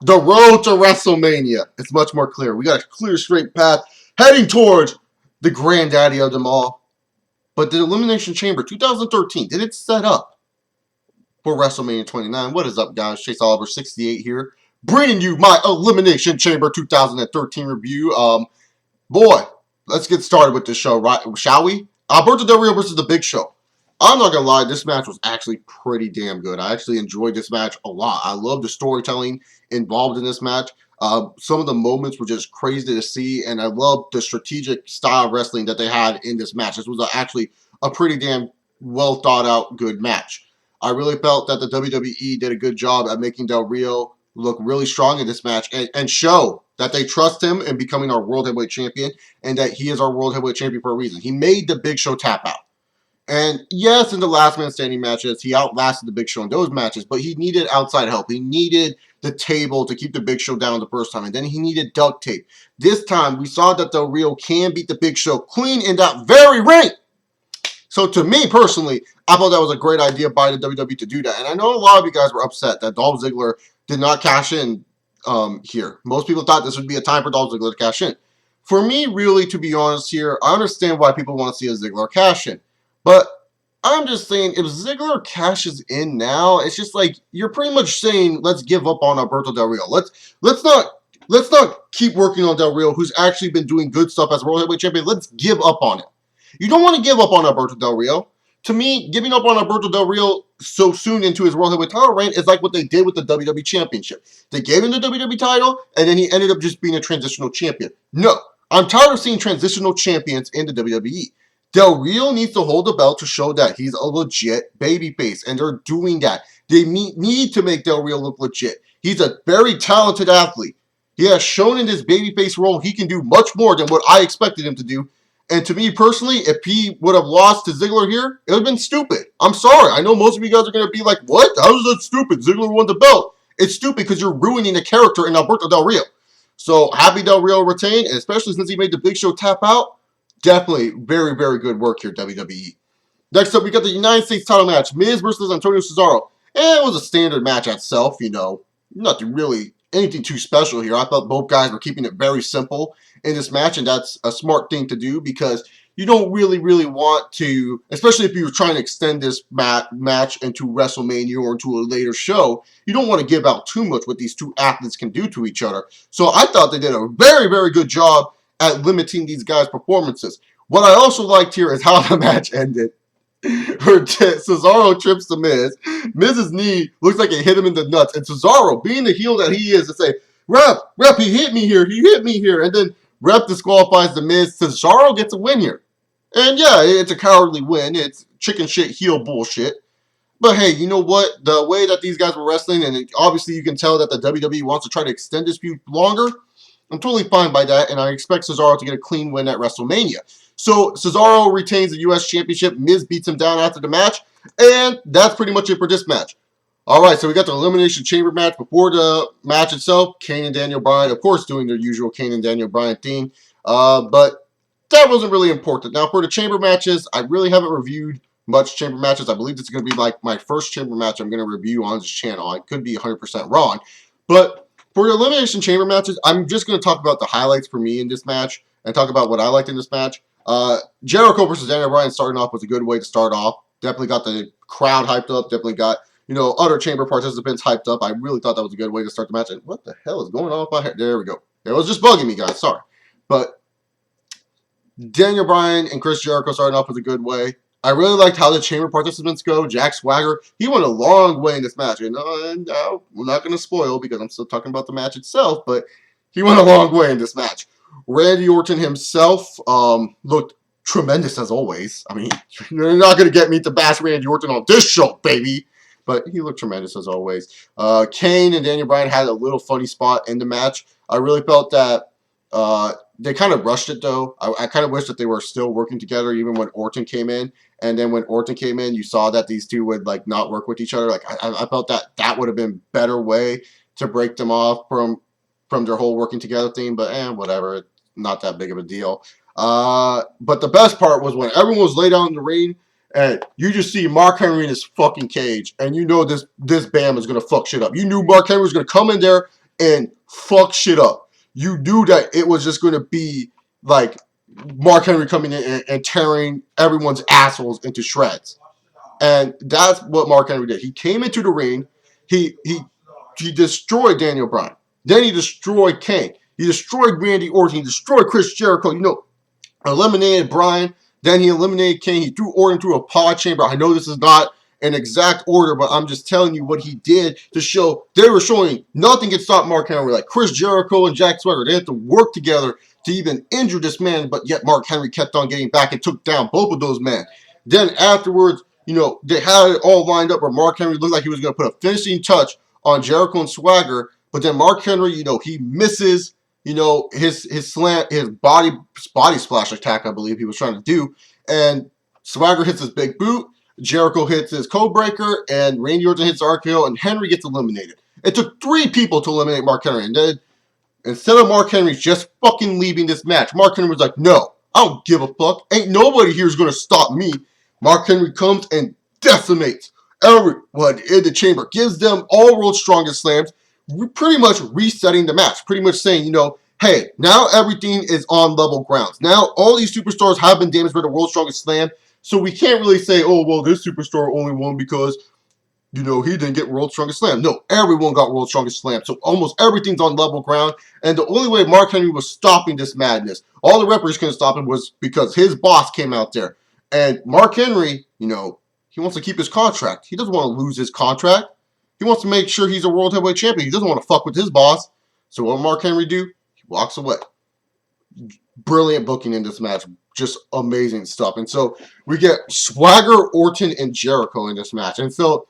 The road to WrestleMania. It's much more clear. We got a clear, straight path heading towards the granddaddy of them all. But the Elimination Chamber 2013, did it set up for WrestleMania 29? What is up, guys? Chase Oliver 68 here, bringing you my Elimination Chamber 2013 review. Boy, let's get started with this show, right? Shall we? Alberto Del Rio versus The Big Show. I'm not gonna lie, this match was actually pretty damn good. I actually enjoyed this match a lot. I love the storytelling involved in this match. Some of the moments were just crazy to see, and I love the strategic style of wrestling that they had in this match. This was actually a pretty damn well thought out good match. I really felt that the WWE did a good job at making Del Rio look really strong in this match and show that they trust him in becoming our World Heavyweight Champion and that he is our World Heavyweight Champion for a reason. He made the Big Show tap out. And yes, in the last man standing matches, he outlasted the Big Show in those matches, but he needed outside help. He needed the table to keep the Big Show down the first time, and then he needed duct tape. This time, we saw that Del Rio can beat the Big Show clean in that very ring. So to me, personally, I thought that was a great idea by the WWE to do that. And I know a lot of you guys were upset that Dolph Ziggler did not cash in here. Most people thought this would be a time for Dolph Ziggler to cash in. For me, really, to be honest here, I understand why people want to see a Ziggler cash in. But I'm just saying, if Ziggler cashes in now, it's just like you're pretty much saying, let's give up on Alberto Del Rio. Let's not keep working on Del Rio, who's actually been doing good stuff as World Heavyweight Champion. Let's give up on him. You don't want to give up on Alberto Del Rio. To me, giving up on Alberto Del Rio so soon into his World Heavyweight title reign is like what they did with the WWE Championship. They gave him the WWE title, and then he ended up just being a transitional champion. No, I'm tired of seeing transitional champions in the WWE. Del Rio needs to hold the belt to show that he's a legit babyface, and they're doing that. They need to make Del Rio look legit. He's a very talented athlete. He has shown in this babyface role he can do much more than what I expected him to do. And to me personally, if he would have lost to Ziggler here, it would have been stupid. I'm sorry. I know most of you guys are going to be like, what? How is that stupid? Ziggler won the belt. It's stupid because you're ruining the character in Alberto Del Rio. So happy Del Rio retained, and especially since he made the Big Show tap out. Definitely very, very good work here, WWE. Next up, we got the United States title match. Miz versus Antonio Cesaro. It was a standard match itself, you know. Nothing really, anything too special here. I thought both guys were keeping it very simple in this match, and that's a smart thing to do because you don't really want to, especially if you're trying to extend this match into WrestleMania or into a later show, you don't want to give out too much what these two athletes can do to each other. So I thought they did a very, very good job at limiting these guys' performances. What I also liked here is how the match ended. Cesaro trips the Miz. Miz's knee looks like it hit him in the nuts. And Cesaro, being the heel that he is, to say, Ref, he hit me here. And then Ref disqualifies the Miz. Cesaro gets a win here. And yeah, it's a cowardly win. It's chicken shit heel bullshit. But hey, you know what? The way that these guys were wrestling, and obviously you can tell that the WWE wants to try to extend this feud longer, I'm totally fine by that, and I expect Cesaro to get a clean win at WrestleMania. So Cesaro retains the U.S. Championship. Miz beats him down after the match, and that's pretty much it for this match. All right, so we got the Elimination Chamber match. Before the match itself, Kane and Daniel Bryan, of course, doing their usual Kane and Daniel Bryan theme, but that wasn't really important. Now, for the Chamber matches, I really haven't reviewed much Chamber matches. I believe this is going to be like my first Chamber match I'm going to review on this channel. I could be 100% wrong, but for the Elimination Chamber matches, I'm just going to talk about the highlights for me in this match and talk about what I liked in this match. Jericho versus Daniel Bryan starting off was a good way to start off. Definitely got the crowd hyped up. Definitely got, you know, other Chamber participants hyped up. I really thought that was a good way to start the match. And what the hell is going on with my hair? There we go. It was just bugging me, guys. Sorry. But Daniel Bryan and Chris Jericho starting off was a good way. I really liked how the Chamber participants go. Jack Swagger, he went a long way in this match. And we're not going to spoil because I'm still talking about the match itself, but he went a long way in this match. Randy Orton himself looked tremendous as always. I mean, you're not going to get me to bash Randy Orton on this show, baby. But he looked tremendous as always. Kane and Daniel Bryan had a little funny spot in the match. I really felt that they kind of rushed it, though. I kind of wish that they were still working together even when Orton came in. And then when Orton came in, you saw that these two would like not work with each other. Like I felt that would have been a better way to break them off from their whole working together thing. But whatever, it's not that big of a deal. But the best part was when everyone was laid out in the ring, and you just see Mark Henry in his fucking cage, and you know this Bam is gonna fuck shit up. You knew Mark Henry was gonna come in there and fuck shit up. You knew that it was just going to be like Mark Henry coming in and tearing everyone's assholes into shreds. And that's what Mark Henry did. He came into the ring. He destroyed Daniel Bryan. Then he destroyed Kane. He destroyed Randy Orton. He destroyed Chris Jericho. Eliminated Bryan. Then he eliminated Kane. He threw Orton through a pod chamber. I know this is not an exact order, but I'm just telling you what he did to show they were showing nothing can stop Mark Henry. Like Chris Jericho and Jack Swagger, they had to work together to even injure this man, but yet Mark Henry kept on getting back and took down both of those men. Then afterwards, they had it all lined up where Mark Henry looked like he was going to put a finishing touch on Jericho and Swagger, but then Mark Henry, he misses, his slant, his body splash attack, I believe he was trying to do, and Swagger hits his big boot, Jericho hits his code breaker, and Randy Orton hits RKO, and Henry gets eliminated. It took 3 people to eliminate Mark Henry, and then instead of Mark Henry just fucking leaving this match, Mark Henry was like, no, I don't give a fuck. Ain't nobody here is going to stop me. Mark Henry comes and decimates everyone in the chamber, gives them all world's strongest slams, pretty much resetting the match, pretty much saying, hey, now everything is on level grounds. Now all these superstars have been damaged by the world's strongest slam, so we can't really say, oh, well, this superstar only won because, he didn't get world's strongest slam. No, everyone got world's strongest slam, so almost everything's on level ground, and the only way Mark Henry was stopping this madness, all the referees couldn't stop him, was because his boss came out there. And Mark Henry, he wants to keep his contract. He doesn't want to lose his contract. He wants to make sure he's a world heavyweight champion. He doesn't want to fuck with his boss. So what Mark Henry do? He walks away. Brilliant booking in this match. Just amazing stuff. And so we get Swagger, Orton, and Jericho in this match. And so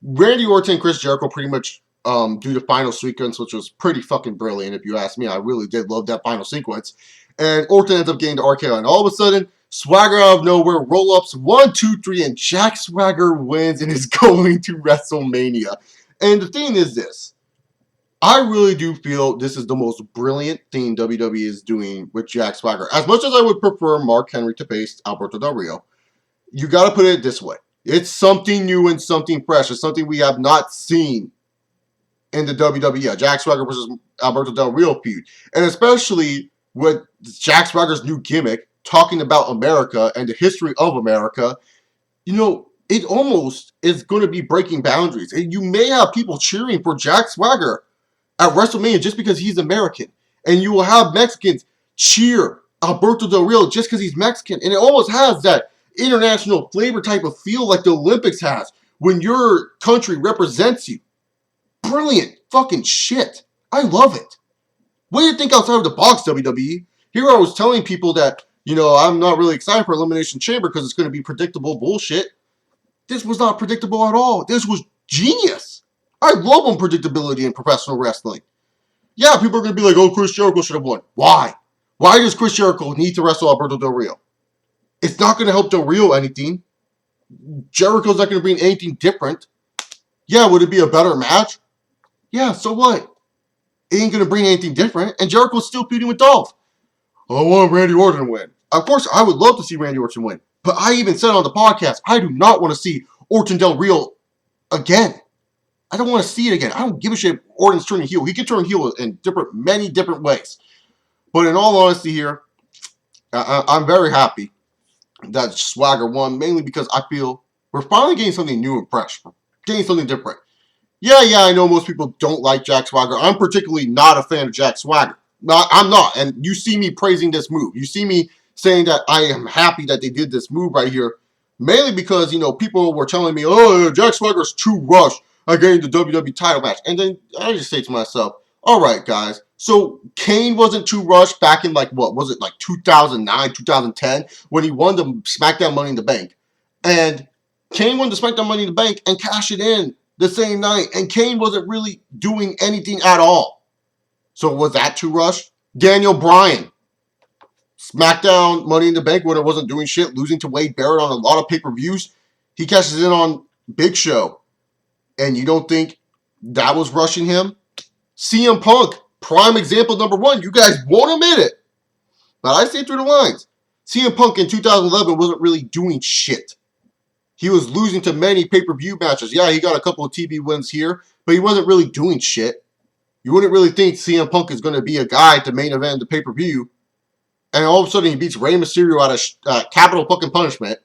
Randy Orton and Chris Jericho pretty much do the final sequence, which was pretty fucking brilliant, if you ask me. I really did love that final sequence. And Orton ends up getting the RKO. And all of a sudden, Swagger out of nowhere, roll-ups, 1, 2, 3, and Jack Swagger wins and is going to WrestleMania. And the thing is this. I really do feel this is the most brilliant thing WWE is doing with Jack Swagger. As much as I would prefer Mark Henry to face Alberto Del Rio, you got to put it this way. It's something new and something fresh. It's something we have not seen in the WWE. Jack Swagger versus Alberto Del Rio feud. And especially with Jack Swagger's new gimmick, talking about America and the history of America, it almost is going to be breaking boundaries. And you may have people cheering for Jack Swagger at WrestleMania just because he's American. And you will have Mexicans cheer Alberto Del Rio just because he's Mexican. And it almost has that international flavor type of feel like the Olympics has when your country represents you. Brilliant fucking shit. I love it. Way to think outside of the box, WWE. Here I was telling people that, I'm not really excited for Elimination Chamber because it's going to be predictable bullshit. This was not predictable at all. This was genius. I love unpredictability in professional wrestling. Yeah, people are going to be like, oh, Chris Jericho should have won. Why? Why does Chris Jericho need to wrestle Alberto Del Rio? It's not going to help Del Rio anything. Jericho's not going to bring anything different. Yeah, would it be a better match? Yeah, so what? It ain't going to bring anything different. And Jericho's still feuding with Dolph. I want Randy Orton to win. Of course, I would love to see Randy Orton win. But I even said on the podcast, I do not want to see Orton Del Rio again. I don't want to see it again. I don't give a shit if Orton's turning heel. He can turn heel in many different ways. But in all honesty here, I'm very happy that Swagger won, mainly because I feel we're finally getting something new and fresh. We're getting something different. Yeah, I know most people don't like Jack Swagger. I'm particularly not a fan of Jack Swagger. I'm not. And you see me praising this move. You see me saying that I am happy that they did this move right here. Mainly because, people were telling me, oh, Jack Swagger's too rushed at getting the WWE title match. And then I just say to myself, all right, guys. So Kane wasn't too rushed back in 2009, 2010 when he won the SmackDown Money in the Bank. And Kane won the SmackDown Money in the Bank and cashed it in the same night. And Kane wasn't really doing anything at all. So was that too rushed? Daniel Bryan. SmackDown Money in the Bank when it wasn't doing shit, losing to Wade Barrett on a lot of pay-per-views. He cashes in on Big Show. And you don't think that was rushing him? CM Punk, prime example number 1. You guys won't admit it. But I say through the lines. CM Punk in 2011 wasn't really doing shit. He was losing to many pay-per-view matches. Yeah, he got a couple of TV wins here, but he wasn't really doing shit. You wouldn't really think CM Punk is going to be a guy to main event the pay-per-view. And all of a sudden he beats Rey Mysterio out of capital fucking punishment.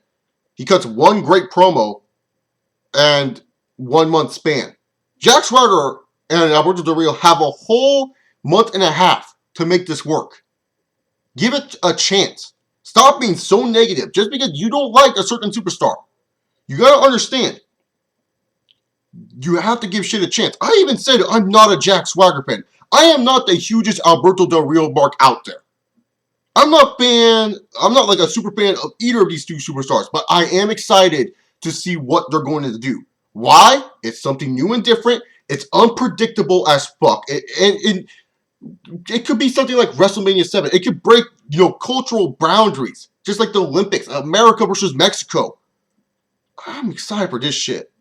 He cuts one great promo and 1 month span. Jack Swagger and Alberto Del Rio have a whole month and a half to make this work. Give it a chance. Stop being so negative just because you don't like a certain superstar. You gotta understand. You have to give shit a chance. I even said I'm not a Jack Swagger fan. I am not the hugest Alberto Del Rio mark out there. I'm not like a super fan of either of these two superstars, but I am excited to see what they're going to do. Why? It's something new and different. It's unpredictable as fuck. It could be something like WrestleMania 7. It could break, cultural boundaries, just like the Olympics, America versus Mexico. I'm excited for this shit.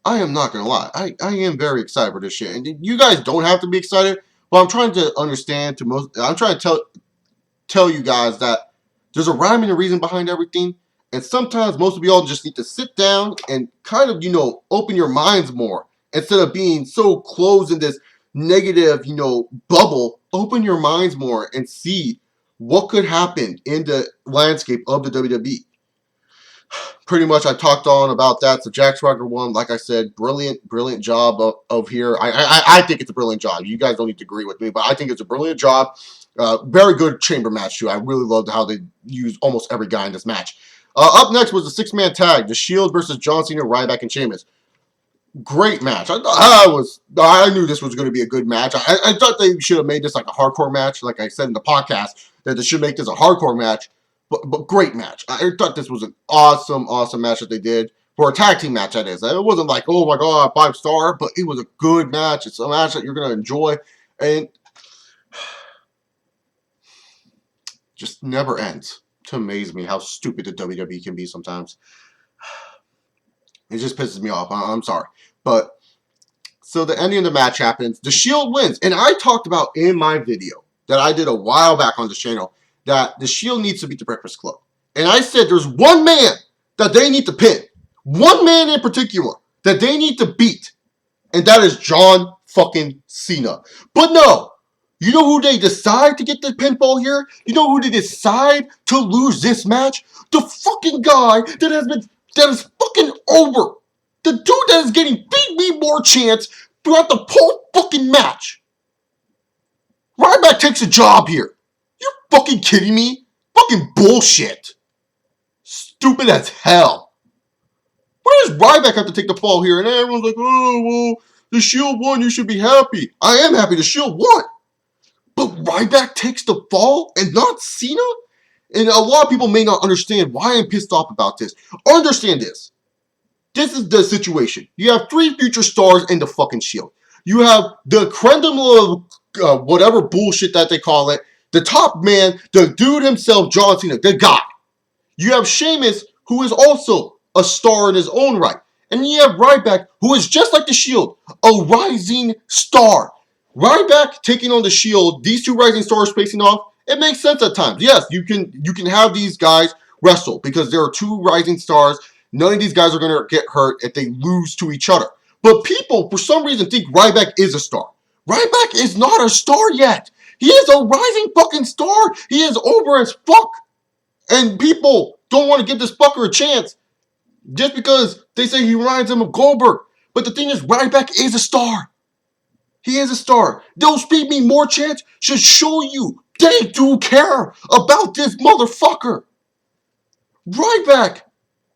I am not gonna lie. I am very excited for this shit. And you guys don't have to be excited, but I'm trying to understand I'm trying to tell you guys that there's a rhyme and a reason behind everything. And sometimes most of y'all just need to sit down and kind of, open your minds more. Instead of being so closed in this negative, bubble, open your minds more and see what could happen in the landscape of the WWE. Pretty much I talked on about that. So Jack Swagger won. Like I said, brilliant job of here. I think it's a brilliant job. You guys don't need to agree with me, but I think it's a brilliant job. Very good chamber match too. I really loved how they used almost every guy in this match. Up next was the 6-man tag, The Shield versus John Cena, Ryback, and Sheamus. Great match. I knew this was going to be a good match. I thought they should have made this like a hardcore match, like I said in the podcast, that they should make this a hardcore match. But great match. I thought this was an awesome match that they did. For a tag team match, that is. It wasn't like, oh my god, 5-star, but it was a good match. It's a match that you're going to enjoy. And just never ends. To amaze me how stupid the WWE can be sometimes. It just pisses me off. I'm sorry. But, so the ending of the match happens. The Shield wins. And I talked about in my video that I did a while back on this channel that the Shield needs to beat the Breakfast Club. And I said there's one man that they need to pin. One man in particular that they need to beat. And that is John fucking Cena. But no. You know who they decide to get the pinfall here? You know who they decide to lose this match? The fucking guy that is fucking over. The dude that is getting Beat Me More chance throughout the whole fucking match. Ryback takes a job here. You fucking kidding me? Fucking bullshit. Stupid as hell. Why does Ryback have to take the fall here? And everyone's like, oh, well, the Shield won. You should be happy. I am happy the Shield won. But Ryback takes the fall and not Cena? And a lot of people may not understand why I'm pissed off about this. Understand this. This is the situation. You have 3 future stars in the fucking Shield. You have the creme de la whatever bullshit that they call it. The top man, the dude himself, John Cena, the guy. You have Sheamus, who is also a star in his own right. And you have Ryback, who is just like the Shield, a rising star. Ryback taking on the Shield, these 2 rising stars facing off, it makes sense at times. Yes, you can have these guys wrestle because there are 2 rising stars. None of these guys are going to get hurt if they lose to each other. But people, for some reason, think Ryback is a star. Ryback is not a star yet. He is a rising fucking star. He is over as fuck. And people don't want to give this fucker a chance just because they say he reminds them of Goldberg. But the thing is, Ryback is a star. He is a star. Those Beat Me More chants should show you they do care about this motherfucker. Ryback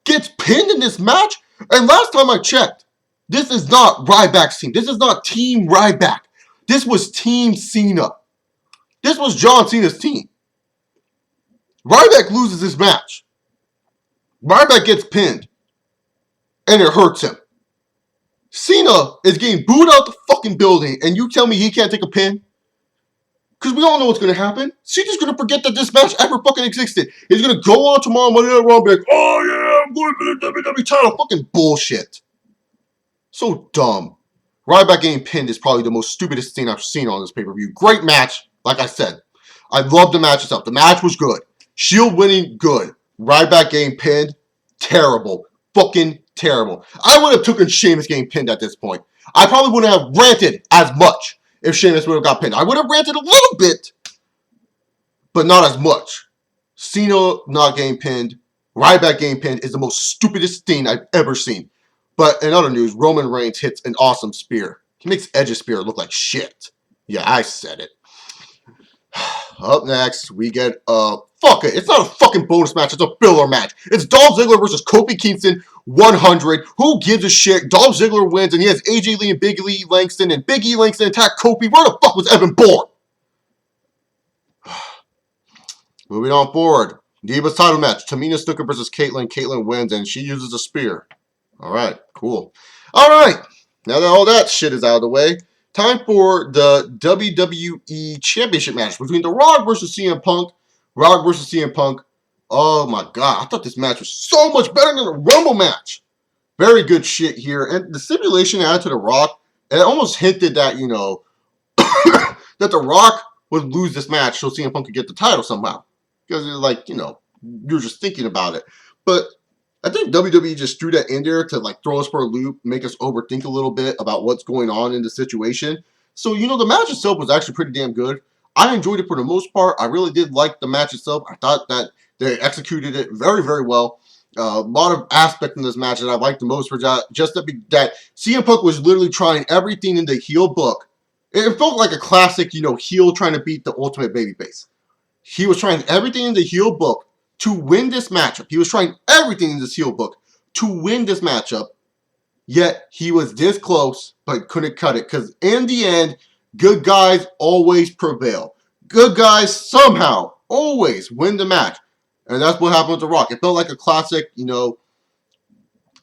gets pinned in this match. And last time I checked, this is not Ryback's team. This is not Team Ryback. This was Team Cena. This was John Cena's team. Ryback loses this match. Ryback gets pinned. And it hurts him. Cena is getting booed out the fucking building, and you tell me he can't take a pin? Because we all know what's going to happen. Cena's going to forget that this match ever fucking existed. He's going to go on tomorrow Monday Night Raw and be like, oh yeah, I'm going for the WWE title. Fucking bullshit. So dumb. Ryback getting pinned is probably the most stupidest thing I've seen on this pay-per-view. Great match, like I said. I love the match itself. The match was good. Shield winning, good. Ryback getting pinned, terrible. Fucking terrible. I would have taken Sheamus getting pinned at this point. I probably wouldn't have ranted as much if Sheamus would have got pinned. I would have ranted a little bit, but not as much. Cena not getting pinned, Ryback getting pinned is the most stupidest thing I've ever seen. But in other news, Roman Reigns hits an awesome spear. He makes Edge's spear look like shit. Yeah, I said it. Up next, we get fuck it. It's not a fucking bonus match. It's a filler match. It's Dolph Ziggler versus Kofi Kingston 100. Who gives a shit? Dolph Ziggler wins, and he has AJ Lee and Big E Langston, and Big E Langston attack Kofi. Where the fuck was Evan Bourne? Moving on forward. Divas title match. Tamina Snuka versus Caitlyn. Caitlyn wins, and she uses a spear. All right, cool. All right. Now that all that shit is out of the way, time for the WWE Championship Match between The Rock versus CM Punk. Rock versus CM Punk. Oh my god, I thought this match was so much better than the Rumble match. Very good shit here. And the stipulation added to The Rock, it almost hinted that, you know, that The Rock would lose this match so CM Punk could get the title somehow. Because, like, you know, you're just thinking about it. But I think WWE just threw that in there to, like, throw us for a loop, make us overthink a little bit about what's going on in the situation. So, you know, the match itself was actually pretty damn good. I enjoyed it for the most part. I really did like the match itself. I thought that they executed it very, very well. A lot of aspects in this match that I liked the most were just that CM Punk was literally trying everything in the heel book. It felt like a classic, you know, heel trying to beat the ultimate babyface. He was trying everything in the heel book to win this matchup. He was trying everything in this heel book to win this matchup. Yet he was this close, but couldn't cut it. Because in the end, good guys always prevail. Good guys somehow always win the match. And that's what happened with The Rock. It felt like a classic, you know,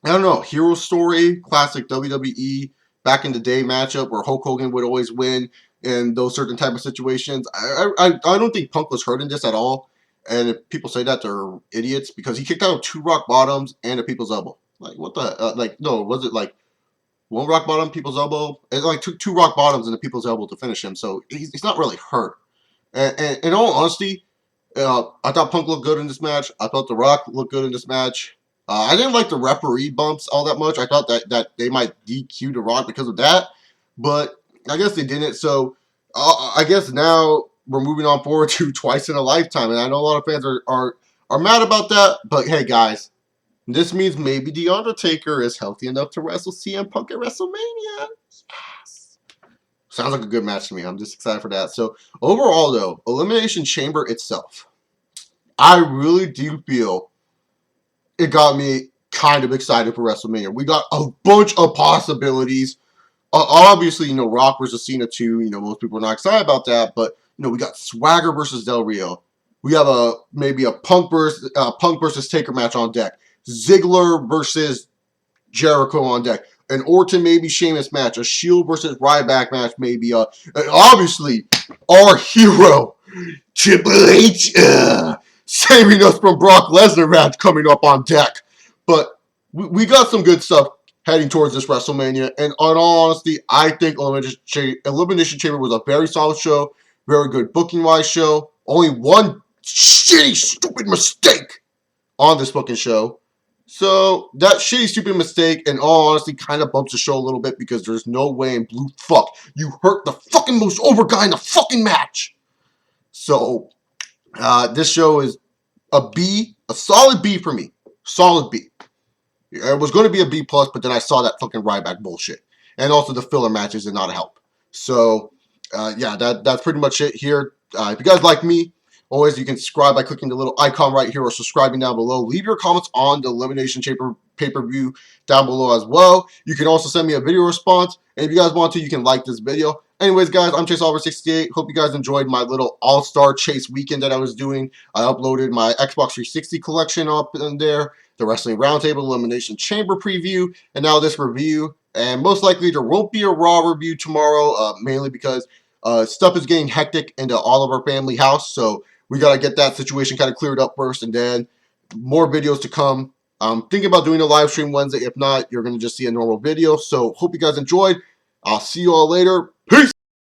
I don't know, hero story, classic WWE back in the day matchup where Hulk Hogan would always win in those certain type of situations. I don't think Punk was hurt in this at all. And if people say that, they're idiots because he kicked out of 2 rock bottoms and a people's elbow. Like, what the, like, no, was it like 1 rock bottom, people's elbow? It like took 2 rock bottoms and a people's elbow to finish him. So he's not really hurt. And in all honesty, I thought Punk looked good in this match. I thought The Rock looked good in this match. I didn't like the referee bumps all that much. I thought that they might DQ The Rock because of that. But I guess they didn't. So I guess now we're moving on forward to twice in a lifetime. And I know a lot of fans are mad about that. But hey, guys, this means maybe The Undertaker is healthy enough to wrestle CM Punk at WrestleMania. Yes. Sounds like a good match to me. I'm just excited for that. So overall, though, Elimination Chamber itself, I really do feel it got me kind of excited for WrestleMania. We got a bunch of possibilities. Obviously, you know, Rock versus Cena 2. You know, most people are not excited about that. But, you know, we got Swagger versus Del Rio. We have maybe a Punk versus Taker match on deck. Ziggler versus Jericho on deck. An Orton maybe Sheamus match. A Shield versus Ryback match maybe. And obviously, our hero, Triple H, saving us from Brock Lesnar match coming up on deck. But we got some good stuff heading towards this WrestleMania. And in all honesty, I think Elimination Chamber was a very solid show. Very good booking-wise show. Only one shitty, stupid mistake on this fucking show. So, that shitty, stupid mistake, in all honesty, kind of bumps the show a little bit because there's no way in blue fuck you hurt the fucking most over guy in the fucking match. So, this show is a B, a solid B for me. Solid B. It was going to be a B+, but then I saw that fucking Ryback bullshit. And also the filler matches did not help. So, yeah, that's pretty much it here. If you guys like me, always you can subscribe by clicking the little icon right here or subscribing down below. Leave your comments on the Elimination Chamber pay-per-view down below as well. You can also send me a video response. And if you guys want to, you can like this video. Anyways, guys, I'm ChaseOliver68. Hope you guys enjoyed my little All-Star Chase weekend that I was doing. I uploaded my Xbox 360 collection up in there, the Wrestling Roundtable Elimination Chamber preview, and now this review. And most likely there won't be a Raw review tomorrow, mainly because stuff is getting hectic into all of our family house. So we got to get that situation kind of cleared up first, and then more videos to come. I'm thinking about doing a live stream Wednesday. If not, you're going to just see a normal video. So hope you guys enjoyed. I'll see you all later. Peace!